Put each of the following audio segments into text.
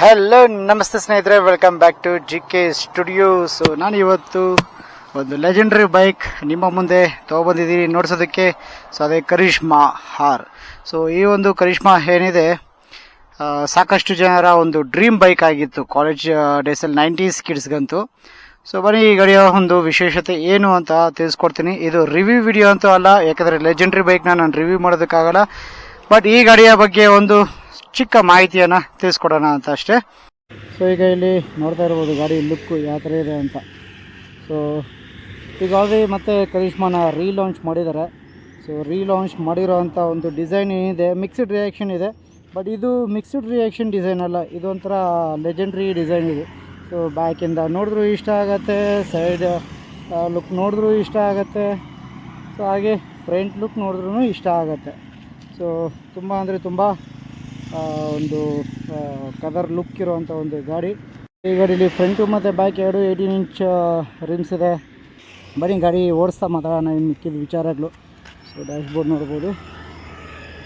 Hello ನಮಸ್ತೆ ಸ್ನೇಹಿತರೆ, welcome back to GK studio. So ನಾನು ಇವತ್ತು ಒಂದು ಲೆಜೆಂಡರಿ ಬೈಕ್ ನಿಮ್ಮ ಮುಂದೆ ತೊಗೊಬಂದಿದ್ದೀನಿ ನೋಡ್ಸೋದಕ್ಕೆ. ಸೊ ಅದೇ ಕರಿಷ್ಮಾ ಹಾರ್. ಸೊ ಈ ಒಂದು ಕರಿಷ್ಮಾ ಏನಿದೆ ಸಾಕಷ್ಟು ಜನರ ಒಂದು ಡ್ರೀಮ್ ಬೈಕ್ ಆಗಿತ್ತು ಕಾಲೇಜ್ ಡೇಸಲ್ಲಿ 90s ಕಿಡ್ಸ್ಗಂತೂ. ಸೊ ಬನ್ನಿ ಈ ಗಾಡಿಯ ಒಂದು ವಿಶೇಷತೆ ಏನು ಅಂತ ತಿಳಿಸ್ಕೊಡ್ತೀನಿ. ಇದು ರಿವ್ಯೂ ವಿಡಿಯೋ ಅಂತೂ ಅಲ್ಲ, ಯಾಕಂದರೆ ಲೆಜೆಂಡರಿ ಬೈಕ್ನ ನಾನು ರಿವ್ಯೂ ಮಾಡೋದಕ್ಕಾಗಲ್ಲ. ಬಟ್ ಈ ಗಾಡಿಯ ಬಗ್ಗೆ ಒಂದು ಚಿಕ್ಕ ಮಾಹಿತಿಯನ್ನು ತಿಳಿಸ್ಕೊಡೋಣ ಅಂತ ಅಷ್ಟೇ. ಸೊ ಈಗ ಇಲ್ಲಿ ನೋಡ್ತಾ ಇರ್ಬೋದು ಗಾಡಿ ಲುಕ್ಕು ಯಾವ ಥರ ಇದೆ ಅಂತ. ಸೊ ಈಗ ಆಲ್ರೆಡಿ ಮತ್ತೆ ಕರಿಷ್ಮಾನ ರೀಲಾಂಚ್ ಮಾಡಿದ್ದಾರೆ. ಸೊ ರೀಲಾಂಚ್ ಮಾಡಿರೋ ಅಂಥ ಒಂದು ಡಿಸೈನ್ ಏನಿದೆ ಮಿಕ್ಸ್ಡ್ ರಿಯಾಕ್ಷನ್ ಇದೆ. ಬಟ್ ಇದು ಮಿಕ್ಸ್ಡ್ ರಿಯಾಕ್ಷನ್ ಡಿಸೈನ್ ಅಲ್ಲ, ಇದೊಂಥರ ಲೆಜೆಂಡ್ರಿ ಡಿಸೈನ್ ಇದೆ. ಸೊ ಬ್ಯಾಕಿಂದ ನೋಡಿದ್ರೂ ಇಷ್ಟ ಆಗುತ್ತೆ, ಸೈಡ್ ಲುಕ್ ನೋಡಿದ್ರೂ ಇಷ್ಟ ಆಗುತ್ತೆ, ಸೊ ಹಾಗೆ ಫ್ರಂಟ್ ಲುಕ್ ನೋಡಿದ್ರೂ ಇಷ್ಟ ಆಗುತ್ತೆ. ಸೊ ತುಂಬ ಅಂದರೆ ತುಂಬ ಒಂದು ಕಲರ್ ಲುಕ್ ಇರುವಂಥ ಒಂದು ಗಾಡಿ. ಈ ಗಾಡೀಲಿ ಫ್ರಂಟು ಮತ್ತು ಬ್ಯಾಕ್ ಎರಡು 18 ಇಂಚ್ ರಿಮ್ಸ್ ಇದೆ. ಬರೀ ಗಾಡಿ ಓಡಿಸ್ತಾ ಮಾತಾಡೋಣ ಇನ್ನು ಮಿಕ್ಕಿದ ವಿಚಾರಗಳು. ಸೊ ಡ್ಯಾಶ್ಬೋರ್ಡ್ ನೋಡ್ಬೋದು.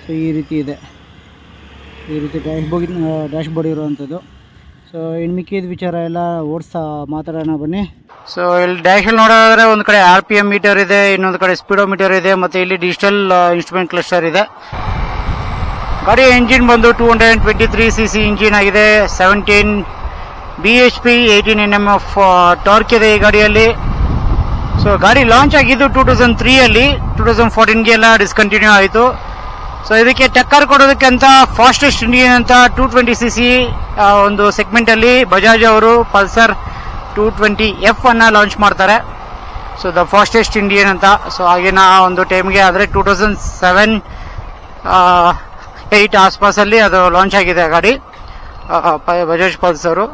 ಸೊ ಈ ರೀತಿ ಇದೆ, ಈ ರೀತಿ ಡ್ಯಾಶ್ಬೋರ್ಡ್ ಇರುವಂಥದ್ದು. ಸೊ ಇನ್ನು ಮಿಕ್ಕಿದ ವಿಚಾರ ಎಲ್ಲ ಓಡಿಸ್ತಾ ಮಾತಾಡೋಣ ಬನ್ನಿ. ಸೊ ಇಲ್ಲಿ ಡ್ಯಾಶಲ್ಲಿ ನೋಡೋದಾದರೆ ಒಂದು ಕಡೆ RPM ಮೀಟರ್ ಇದೆ, ಇನ್ನೊಂದು ಕಡೆ ಸ್ಪೀಡೋ ಮೀಟರ್ ಇದೆ, ಮತ್ತು ಇಲ್ಲಿ ಡಿಜಿಟಲ್ ಇನ್ಸ್ಟ್ರೂಮೆಂಟ್ ಕ್ಲಸ್ಟರ್ ಇದೆ. ಗಾಡಿ ಎಂಜಿನ್ ಬಂದು 223cc ಇಂಜಿನ್ ಆಗಿದೆ. 17 bhp 18 Nm ಆಫ್ ಟಾರ್ಕ್ ಇದೆ ಈ ಗಾಡಿಯಲ್ಲಿ. ಸೊ ಗಾಡಿ ಲಾಂಚ್ ಆಗಿದ್ದು 2003ಅಲ್ಲಿ, 2014ಗೆ ಎಲ್ಲ ಡಿಸ್ಕಂಟಿನ್ಯೂ ಆಯಿತು. ಸೊ ಇದಕ್ಕೆ ಟಕ್ಕರ್ ಕೊಡೋದಕ್ಕೆ ಅಂತ ಫಾಸ್ಟೆಸ್ಟ್ ಇಂಡಿಯನ್ ಅಂತ 220cc ಒಂದು ಸೆಗ್ಮೆಂಟಲ್ಲಿ ಬಜಾಜ್ ಅವರು ಪಲ್ಸರ್ 220F ಅನ್ನು ಲಾಂಚ್ ಮಾಡ್ತಾರೆ. ಸೊ ದ ಫಾಸ್ಟೆಸ್ಟ್ ಇಂಡಿಯನ್ ಅಂತ. ಸೊ ಆಗಿನ ಒಂದು ಟೈಮ್ಗೆ ಆದರೆ 2007-8 ಆಸ್ಪಾಸಲ್ಲಿ ಅದು ಲಾಂಚ್ ಆಗಿದೆ ಗಾಡಿ, ಬಜಾಜ್ ಪಲ್ಸರು.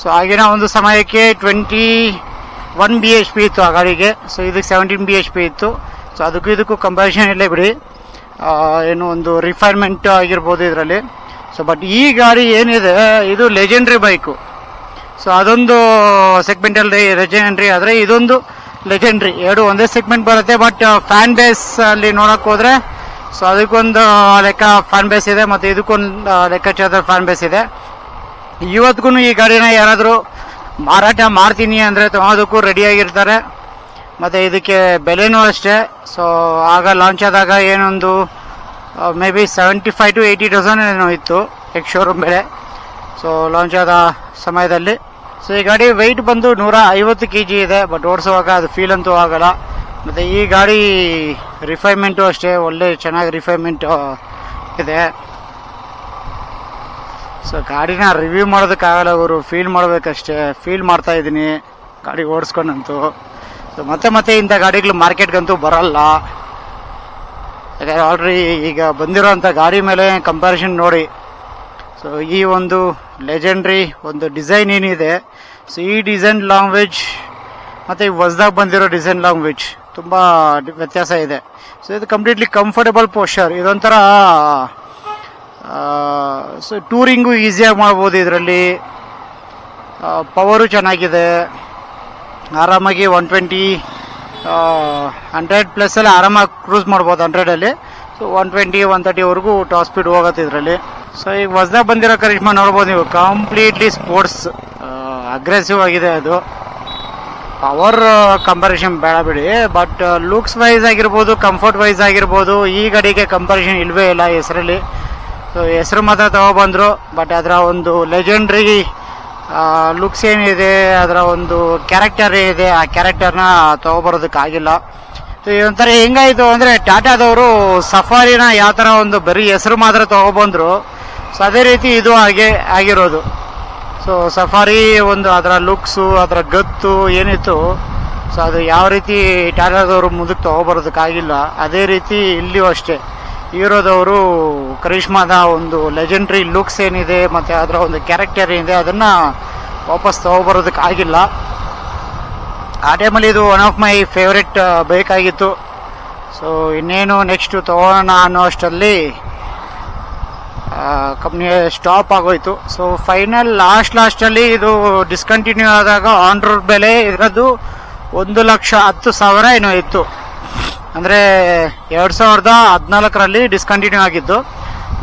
ಸೊ ಆಗಿನ ಒಂದು ಸಮಯಕ್ಕೆ 21 bhp ಇತ್ತು ಆ ಗಾಡಿಗೆ. ಸೊ ಇದಕ್ಕೆ 17 bhp ಇತ್ತು. ಸೊ ಅದಕ್ಕೂ ಇದಕ್ಕೂ ಕಂಪ್ಯಾರಿಸನ್ ಇಲ್ಲೇ ಬಿಡಿ, ಏನು ಒಂದು ರಿಫೈನ್ಮೆಂಟ್ ಆಗಿರ್ಬೋದು ಇದರಲ್ಲಿ. ಸೊ ಬಟ್ ಈ ಗಾಡಿ ಏನಿದೆ ಇದು ಲೆಜೆಂಡ್ರಿ ಬೈಕು. ಸೊ ಅದೊಂದು ಸೆಗ್ಮೆಂಟಲ್ಲಿ ಲೆಜೆಂಡ್ರಿ ಆದರೆ ಇದೊಂದು ಲೆಜೆಂಡ್ರಿ, ಎರಡು ಒಂದೇ ಸೆಗ್ಮೆಂಟ್ ಬರುತ್ತೆ. ಬಟ್ ಫ್ಯಾನ್ ಬೇಸ್ ಅಲ್ಲಿ ನೋಡೋಕೆ ಹೋದರೆ ಸೊ ಅದಕ್ಕೊಂದು ಲೆಕ್ಕ ಫ್ಯಾನ್ ಬೇಸ್ ಇದೆ, ಮತ್ತು ಇದಕ್ಕೊಂದು ಲೆಕ್ಕಾಚಾರದ ಫ್ಯಾನ್ ಬೇಸ್ ಇದೆ. ಇವತ್ತಿಗೂ ಈ ಗಾಡಿನ ಯಾರಾದರೂ ಮಾರಾಟ ಮಾಡ್ತೀನಿ ಅಂದರೆ ತೊಗೊಳೋದಕ್ಕೂ ರೆಡಿಯಾಗಿರ್ತಾರೆ. ಮತ್ತು ಇದಕ್ಕೆ ಬೆಲೆನೂ ಅಷ್ಟೇ. ಸೊ ಆಗ ಲಾಂಚ್ ಆದಾಗ ಏನೊಂದು ಮೇ ಬಿ 75,000 to 80,000 ಏನೋ ಇತ್ತು ಎಕ್ಸ್ ಶೋರೂಮ್ ಬೆಲೆ, ಸೊ ಲಾಂಚ್ ಆದ ಸಮಯದಲ್ಲಿ. ಸೊ ಈ ಗಾಡಿ ವೆಯ್ಟ್ ಬಂದು 150 kg ಇದೆ. ಬಟ್ ಓಡಿಸುವಾಗ ಅದು ಫೀಲ್ ಅಂತೂ ಆಗಲ್ಲ. ಮತ್ತು ಈ ಗಾಡಿ ರಿಫೈನ್ಮೆಂಟು ಅಷ್ಟೇ, ಒಳ್ಳೆ ಚೆನ್ನಾಗಿ ರಿಫೈನ್ಮೆಂಟ್ ಇದೆ. ಸೊ ಗಾಡಿನ ರಿವ್ಯೂ ಮಾಡೋದಕ್ಕಾಗಲ್ಲ, ಅವರು ಫೀಲ್ ಮಾಡಬೇಕಷ್ಟೇ. ಫೀಲ್ ಮಾಡ್ತಾ ಇದ್ದೀನಿ ಗಾಡಿ ಓಡಿಸ್ಕೊಂಡಂತೂ. ಸೊ ಮತ್ತೆ ಇಂಥ ಗಾಡಿಗಳು ಮಾರ್ಕೆಟ್ಗಂತೂ ಬರಲ್ಲ, ಯಾಕಂದರೆ ಆಲ್ರೆಡಿ ಈಗ ಬಂದಿರೋಂಥ ಗಾಡಿ ಮೇಲೆ ಕಂಪ್ಯಾರಿಸನ್ ನೋಡಿ. ಸೊ ಈ ಒಂದು ಲೆಜೆಂಡ್ರಿ ಒಂದು ಡಿಸೈನ್ ಏನಿದೆ, ಸೊ ಈ ಡಿಸೈನ್ ಲ್ಯಾಂಗ್ವೇಜ್ ಮತ್ತು ಈ ಹೊಸ್ದಾಗಿ ಬಂದಿರೋ ಡಿಸೈನ್ ಲ್ಯಾಂಗ್ವೇಜ್ ತುಂಬ ವ್ಯತ್ಯಾಸ ಇದೆ. ಸೊ ಇದು ಕಂಪ್ಲೀಟ್ಲಿ ಕಂಫರ್ಟಬಲ್ ಪೋಸ್ಚರ್. ಇದೊಂಥರ ಸೊ ಟೂರಿಂಗು ಈಸಿಯಾಗಿ ಮಾಡ್ಬೋದು ಇದರಲ್ಲಿ. ಪವರು ಚೆನ್ನಾಗಿದೆ, ಆರಾಮಾಗಿ 120 100+ ಆರಾಮಾಗಿ ಕ್ರೂಸ್ ಮಾಡ್ಬೋದು 100ಅಲ್ಲಿ. ಸೊ 120 130ವರೆಗೂ ಟಾಪ್ ಸ್ಪೀಡ್ ಹೋಗುತ್ತೆ ಇದರಲ್ಲಿ. ಸೊ ಈಗ ಹೊಸ್ದಾಗಿ ಬಂದಿರೋ ಕರಿಷ್ಮಾ ನೋಡ್ಬೋದು ನೀವು, ಕಂಪ್ಲೀಟ್ಲಿ ಸ್ಪೋರ್ಟ್ಸ್ ಅಗ್ರೆಸಿವ್ ಆಗಿದೆ. ಅದು ಪವರ್ ಕಂಪ್ಯಾರಿಸನ್ ಬೇಡ ಬಿಡಿ, ಬಟ್ ಲುಕ್ಸ್ ವೈಸ್ ಆಗಿರ್ಬೋದು, ಕಂಫರ್ಟ್ ವೈಸ್ ಆಗಿರ್ಬೋದು ಈ ಗಾಡಿಗೆ ಕಂಪ್ಯಾರಿಸನ್ ಇಲ್ಲವೇ ಇಲ್ಲ ಹೆಸರಲ್ಲಿ. ಸೊ ಹೆಸರು ಮಾತ್ರ ತಗೊಬಂದರು, ಬಟ್ ಅದರ ಒಂದು ಲೆಜೆಂಡ್ರಿ ಲುಕ್ಸ್ ಏನಿದೆ, ಅದರ ಒಂದು ಕ್ಯಾರೆಕ್ಟರ್ ಏನಿದೆ, ಆ ಕ್ಯಾರೆಕ್ಟರ್ನ ತೊಗೊಬರೋದಕ್ಕಾಗಿಲ್ಲ. ಸೊ ಇದೊಂಥರ ಹೆಂಗಾಯಿತು ಅಂದರೆ ಟಾಟಾದವರು ಸಫಾರಿನ ಯಾವ ಥರ ಒಂದು ಬರೀ ಹೆಸರು ಮಾತ್ರ ತೊಗೊಬಂದರು, ಸೊ ಅದೇ ರೀತಿ ಇದು ಹಾಗೆ ಆಗಿರೋದು. ಸೊ ಸಫಾರಿ ಒಂದು ಅದರ ಲುಕ್ಸು, ಅದರ ಗತ್ತು ಏನಿತ್ತು, ಸೊ ಅದು ಯಾವ ರೀತಿ ಟಾಟಾದವರು ಮುಂದಕ್ಕೆ ತೊಗೊಬರೋದಕ್ಕಾಗಿಲ್ಲ, ಅದೇ ರೀತಿ ಇಲ್ಲಿಯೂ ಅಷ್ಟೇ. ಹೀರೋದವರು ಕರಿಷ್ಮಾದ ಒಂದು ಲೆಜೆಂಡ್ರಿ ಲುಕ್ಸ್ ಏನಿದೆ ಮತ್ತು ಅದರ ಒಂದು ಕ್ಯಾರೆಕ್ಟರ್ ಏನಿದೆ ಅದನ್ನು ವಾಪಸ್ ತೊಗೊಬರೋದಕ್ಕಾಗಿಲ್ಲ. ಆ ಟೈಮಲ್ಲಿ ಇದು one of my favourite bike ಆಗಿತ್ತು. ಸೊ ಇನ್ನೇನು ನೆಕ್ಸ್ಟು ತೊಗೊಳ್ಳೋಣ ಅನ್ನೋ ಅಷ್ಟರಲ್ಲಿ ಕಂಪ್ನಿ ಸ್ಟಾಪ್ ಆಗೋಯ್ತು. ಸೊ ಫೈನಲ್ ಲಾಸ್ಟಲ್ಲಿ ಇದು ಡಿಸ್ಕಂಟಿನ್ಯೂ ಆದಾಗ ಆನ್ ರೋಡ್ ಬೆಲೆ ಇದರದ್ದು 1,10,000 ಏನೋ ಇತ್ತು. ಅಂದರೆ 2014ರಲ್ಲಿ ಡಿಸ್ಕಂಟಿನ್ಯೂ ಆಗಿದ್ದು.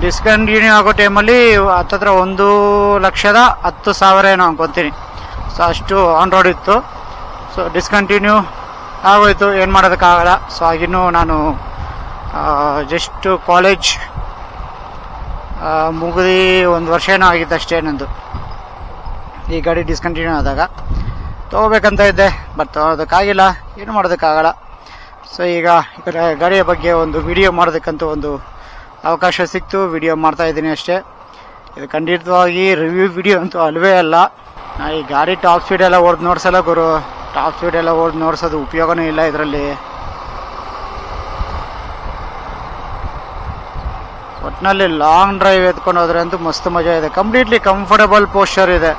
ಡಿಸ್ಕಂಟಿನ್ಯೂ ಆಗೋ ಟೈಮಲ್ಲಿ ಹತ್ತತ್ರ 1,10,000 ಏನೋ ಅನ್ಕೊತೀನಿ. ಸೊ ಅಷ್ಟು ಆನ್ ರೋಡ್ ಇತ್ತು. ಸೊ ಡಿಸ್ಕಂಟಿನ್ಯೂ ಆಗೋಯ್ತು, ಏನು ಮಾಡೋದಕ್ಕಾಗಲ್ಲ. ಸೊ ಆಗಿನ್ನೂ ನಾನು ಜಸ್ಟ್ ಕಾಲೇಜ್ ಮುಗಿದು 1 ವರ್ಷ ಏನೋ ಆಗಿತ್ತು ಅಷ್ಟೇ ನಂದು. ಈ ಗಾಡಿ ಡಿಸ್ಕಂಟಿನ್ಯೂ ಆದಾಗ ತೊಗೋಬೇಕಂತ ಇದ್ದೆ, ಬಟ್ ತೊಗೊಳೋದಕ್ಕಾಗಿಲ್ಲ, ಏನು ಮಾಡೋದಕ್ಕಾಗಲ್ಲ. ಸೊ ಈಗ ಗಾಡಿಯ ಬಗ್ಗೆ ಒಂದು ವಿಡಿಯೋ ಮಾಡೋದಕ್ಕಂತೂ ಒಂದು ಅವಕಾಶ ಸಿಕ್ತು, ವಿಡಿಯೋ ಮಾಡ್ತಾ ಇದ್ದೀನಿ ಅಷ್ಟೇ. ಇದು ಖಂಡಿತವಾಗಿ ರಿವ್ಯೂ ವಿಡಿಯೋ ಅಂತೂ ಅಲ್ವೇ ಅಲ್ಲ. ನಾ ಈ ಗಾಡಿ ಟಾಪ್ ಸ್ಪೀಡ್ ಎಲ್ಲ ಓಡ್ದು ನೋಡ್ಸಲ್ಲ ಗುರು. ಟಾಪ್ ಸ್ಪೀಡ್ ಎಲ್ಲ ಓಡ್ದು ನೋಡ್ಸೋದು ಉಪಯೋಗನೂ ಇಲ್ಲ ಇದರಲ್ಲಿ. ಒಟ್ಟಿನಲ್ಲಿ ಲಾಂಗ್ ಡ್ರೈವ್ ಎತ್ಕೊಂಡು ಹೋದ್ರೆ ಅಂತೂ ಮಸ್ತ್ ಮಜಾ ಇದೆ. ಕಂಪ್ಲೀಟ್ಲಿ ಕಂಫರ್ಟಬಲ್ ಪೋಸ್ಚರ್ ಇದೆ.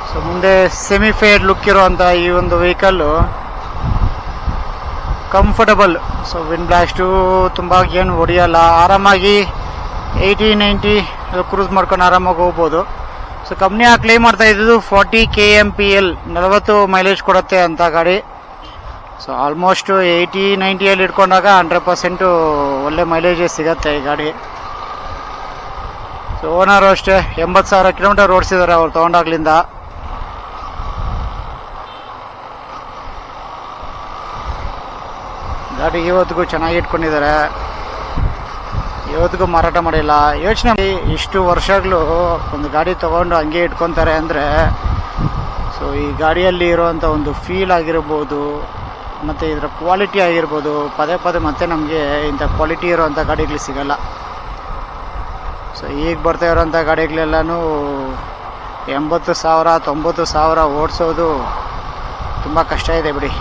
ಸೊ ಮುಂದೆ ಸೆಮಿ ಫೇರ್ ಲುಕ್ ಇರುವಂಥ ಈ ಒಂದು vehicle comfortable. So wind blast ತುಂಬ ಏನು ಹೊಡೆಯಲ್ಲ, ಆರಾಮಾಗಿ 80-90 ಕ್ರೂಸ್ ಮಾಡ್ಕೊಂಡು ಆರಾಮಾಗಿ ಹೋಗ್ಬೋದು. ಸೊ ಕಂಪ್ನಿ ಕ್ಲೇಮ್ ಮಾಡ್ತಾ ಇದ್ದು 40 kmpl 40 ಮೈಲೇಜ್ ಕೊಡುತ್ತೆ ಅಂತ ಗಾಡಿ. ಸೊ ಆಲ್ಮೋಸ್ಟ್ 80-90 ಇಟ್ಕೊಂಡಾಗ 100% ಒಳ್ಳೆ ಮೈಲೇಜೇ ಸಿಗತ್ತೆ ಈ ಗಾಡಿ. ಸೊ ಓನರು ಅಷ್ಟೇ 80,000 ಕಿಲೋಮೀಟರ್ ಓಡಿಸಿದ್ದಾರೆ ಅವ್ರು ತೊಗೊಂಡಾಗ್ಲಿಂದ. ಗಾಡಿ ಇವತ್ತಿಗೂ ಚೆನ್ನಾಗಿ ಇಟ್ಕೊಂಡಿದ್ದಾರೆ, ಇವತ್ತಿಗೂ ಮಾರಾಟ ಮಾಡಿಲ್ಲ. ಯೋಚನೆ ಮಾಡಿ, ಇಷ್ಟು ವರ್ಷಗಳು ಒಂದು ಗಾಡಿ ತೊಗೊಂಡು ಹಂಗೆ ಇಟ್ಕೊತಾರೆ ಅಂದರೆ, ಸೊ ಈ ಗಾಡಿಯಲ್ಲಿ ಇರುವಂಥ ಒಂದು ಫೀಲ್ ಆಗಿರ್ಬೋದು, ಮತ್ತು ಇದರ ಕ್ವಾಲಿಟಿ ಆಗಿರ್ಬೋದು, ಪದೇ ಪದೇ ಮತ್ತೆ ನಮಗೆ ಇಂಥ ಕ್ವಾಲಿಟಿ ಇರೋವಂಥ ಗಾಡಿಗಳು ಸಿಗಲ್ಲ. ಸೊ ಈಗ ಬರ್ತಾ ಇರೋವಂಥ ಗಾಡಿಗಳೆಲ್ಲನೂ 80,000-90,000 ಓಡಿಸೋದು ತುಂಬ ಕಷ್ಟ ಇದೆ ಬಿಡಿ.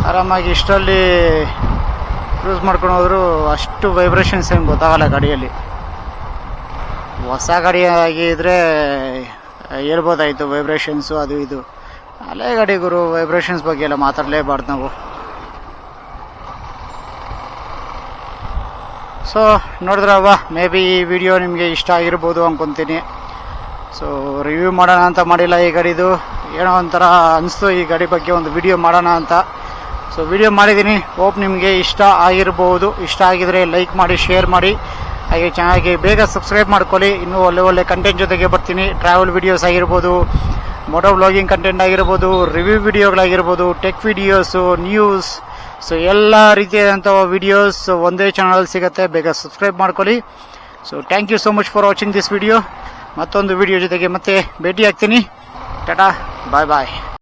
ಆರಾಮಾಗಿ ಇಷ್ಟರಲ್ಲಿ ಕ್ರೂಸ್ ಮಾಡ್ಕೊಂಡು ಹೋದ್ರು ಅಷ್ಟು ವೈಬ್ರೇಷನ್ಸ್ ಏನು ಗೊತ್ತಾಗಲ್ಲ ಗಾಡಿಯಲ್ಲಿ. ಹೊಸ ಗಾಡಿ ಆಗಿದ್ರೆ ಹೇಳ್ಬೋದಾಯಿತು ವೈಬ್ರೇಷನ್ಸು ಅದು ಇದು. ಹಳೆ ಗಾಡಿ ಗುರು, ವೈಬ್ರೇಷನ್ಸ್ ಬಗ್ಗೆ ಎಲ್ಲ ಮಾತಾಡಲೇಬಾರ್ದು ನಾವು. ಸೊ ನೋಡಿದ್ರವ್ವ, ಮೇ ಬಿ ಈ ವಿಡಿಯೋ ನಿಮಗೆ ಇಷ್ಟ ಆಗಿರ್ಬೋದು ಅಂದ್ಕೊತೀನಿ. ಸೊ ರಿವ್ಯೂ ಮಾಡೋಣ ಅಂತ ಮಾಡಿಲ್ಲ ಈ ಗಾಡಿದು, ಏನೋ ಒಂಥರ ಅನಿಸ್ತು ಈ ಗಾಡಿ ಬಗ್ಗೆ ಒಂದು ವಿಡಿಯೋ ಮಾಡೋಣ ಅಂತ. ಸೊ ವಿಡಿಯೋ ಮಾಡಿದ್ದೀನಿ, ಹೋಪ್ ನಿಮಗೆ ಇಷ್ಟ ಆಗಿರ್ಬೋದು. ಇಷ್ಟ ಆಗಿದರೆ ಲೈಕ್ ಮಾಡಿ, ಶೇರ್ ಮಾಡಿ, ಹಾಗೆ ಚೆನ್ನಾಗಿ ಬೇಗ ಸಬ್ಸ್ಕ್ರೈಬ್ ಮಾಡ್ಕೊಳ್ಳಿ. ಇನ್ನೂ ಒಳ್ಳೆ ಒಳ್ಳೆ ಕಂಟೆಂಟ್ ಜೊತೆಗೆ ಬರ್ತೀನಿ. ಟ್ರಾವೆಲ್ ವಿಡಿಯೋಸ್ ಆಗಿರ್ಬೋದು, ಮೋಟೋ ವ್ಲಾಗಿಂಗ್ ಕಂಟೆಂಟ್ ಆಗಿರ್ಬೋದು, ರಿವ್ಯೂ ವಿಡಿಯೋಗಳಾಗಿರ್ಬೋದು, ಟೆಕ್ ವಿಡಿಯೋಸು, ನ್ಯೂಸ್, ಸೊ ಎಲ್ಲ ರೀತಿಯಾದಂಥ ವಿಡಿಯೋಸ್ ಒಂದೇ ಚಾನಲ್ ಸಿಗುತ್ತೆ. ಬೇಗ ಸಬ್ಸ್ಕ್ರೈಬ್ ಮಾಡ್ಕೊಳ್ಳಿ. So thank you so much for watching this video. ಮತ್ತೊಂದು ವಿಡಿಯೋ ಜೊತೆಗೆ ಮತ್ತೆ ಭೇಟಿ ಆಗ್ತೀನಿ. ಟಾಟಾ, ಬಾಯ್ ಬಾಯ್.